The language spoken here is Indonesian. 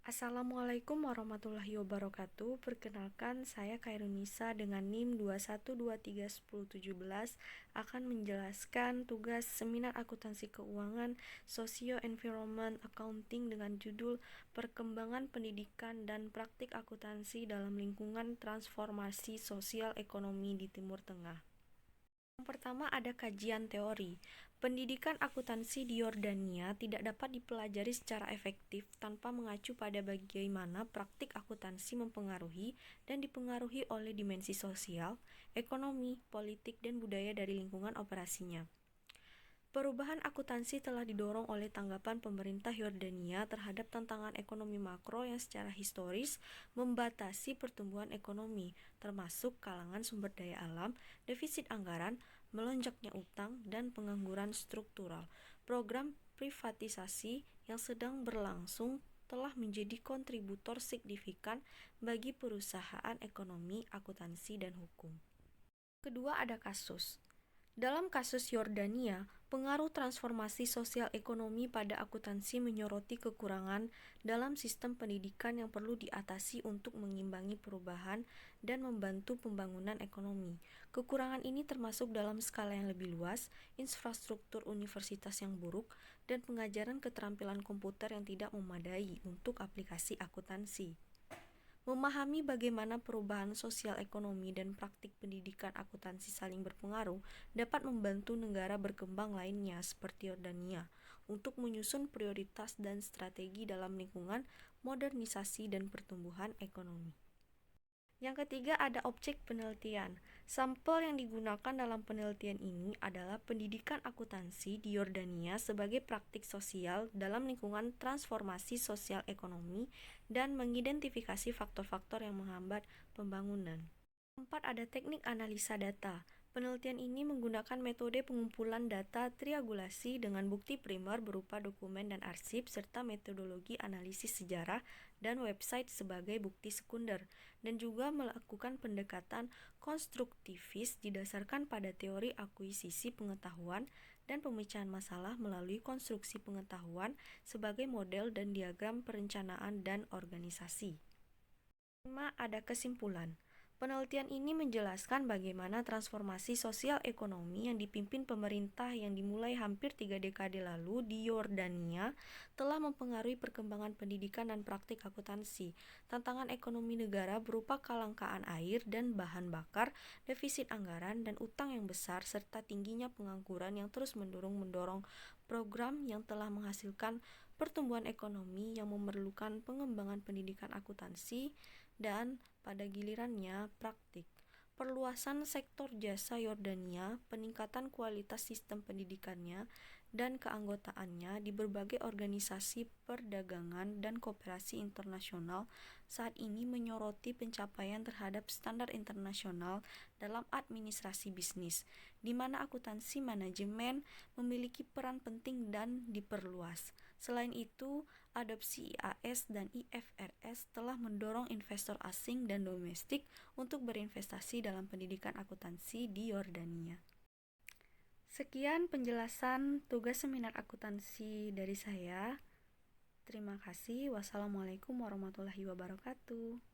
Assalamualaikum warahmatullahi wabarakatuh. Perkenalkan, saya Khairunisa dengan NIM 212310117 akan menjelaskan tugas seminar akuntansi keuangan Socio-Environment Accounting dengan judul Perkembangan Pendidikan dan Praktik Akuntansi dalam Lingkungan Transformasi Sosial Ekonomi di Timur Tengah. Yang pertama ada kajian teori. Pendidikan akuntansi di Yordania tidak dapat dipelajari secara efektif tanpa mengacu pada bagaimana praktik akuntansi mempengaruhi dan dipengaruhi oleh dimensi sosial, ekonomi, politik, dan budaya dari lingkungan operasinya. Perubahan akuntansi telah didorong oleh tanggapan pemerintah Yordania terhadap tantangan ekonomi makro yang secara historis membatasi pertumbuhan ekonomi, termasuk kalangan sumber daya alam, defisit anggaran, melonjaknya utang, dan pengangguran struktural. Program privatisasi yang sedang berlangsung telah menjadi kontributor signifikan bagi perusahaan ekonomi, akuntansi, dan hukum. Kedua ada kasus. Dalam kasus Yordania, pengaruh transformasi sosial ekonomi pada akuntansi menyoroti kekurangan dalam sistem pendidikan yang perlu diatasi untuk mengimbangi perubahan dan membantu pembangunan ekonomi. Kekurangan ini termasuk dalam skala yang lebih luas, infrastruktur universitas yang buruk, dan pengajaran keterampilan komputer yang tidak memadai untuk aplikasi akuntansi. Memahami bagaimana perubahan sosial ekonomi dan praktik pendidikan akuntansi saling berpengaruh dapat membantu negara berkembang lainnya seperti Yordania untuk menyusun prioritas dan strategi dalam lingkungan modernisasi dan pertumbuhan ekonomi. Yang ketiga ada objek penelitian. Sampel yang digunakan dalam penelitian ini adalah pendidikan akuntansi di Yordania sebagai praktik sosial dalam lingkungan transformasi sosial ekonomi dan mengidentifikasi faktor-faktor yang menghambat pembangunan. Keempat ada teknik analisa data. Penelitian ini menggunakan metode pengumpulan data triangulasi dengan bukti primer berupa dokumen dan arsip serta metodologi analisis sejarah dan website sebagai bukti sekunder, dan juga melakukan pendekatan konstruktivis didasarkan pada teori akuisisi pengetahuan dan pemecahan masalah melalui konstruksi pengetahuan sebagai model dan diagram perencanaan dan organisasi. 5. Ada kesimpulan. Penelitian ini menjelaskan bagaimana transformasi sosial ekonomi yang dipimpin pemerintah yang dimulai hampir 3 dekade lalu di Yordania telah mempengaruhi perkembangan pendidikan dan praktik akuntansi. Tantangan ekonomi negara berupa kelangkaan air dan bahan bakar, defisit anggaran dan utang yang besar, serta tingginya pengangguran yang terus mendorong program yang telah menghasilkan pertumbuhan ekonomi yang memerlukan pengembangan pendidikan akuntansi dan pada gilirannya praktik. Perluasan sektor jasa Yordania, peningkatan kualitas sistem pendidikannya, dan keanggotaannya di berbagai organisasi perdagangan dan kooperasi internasional saat ini menyoroti pencapaian terhadap standar internasional dalam administrasi bisnis, di mana akuntansi manajemen memiliki peran penting dan diperluas. Selain itu, adopsi IAS dan IFRS telah mendorong investor asing dan domestik untuk berinvestasi dalam pendidikan akuntansi di Yordania. Sekian penjelasan tugas seminar akuntansi dari saya. Terima kasih. Wassalamualaikum warahmatullahi wabarakatuh.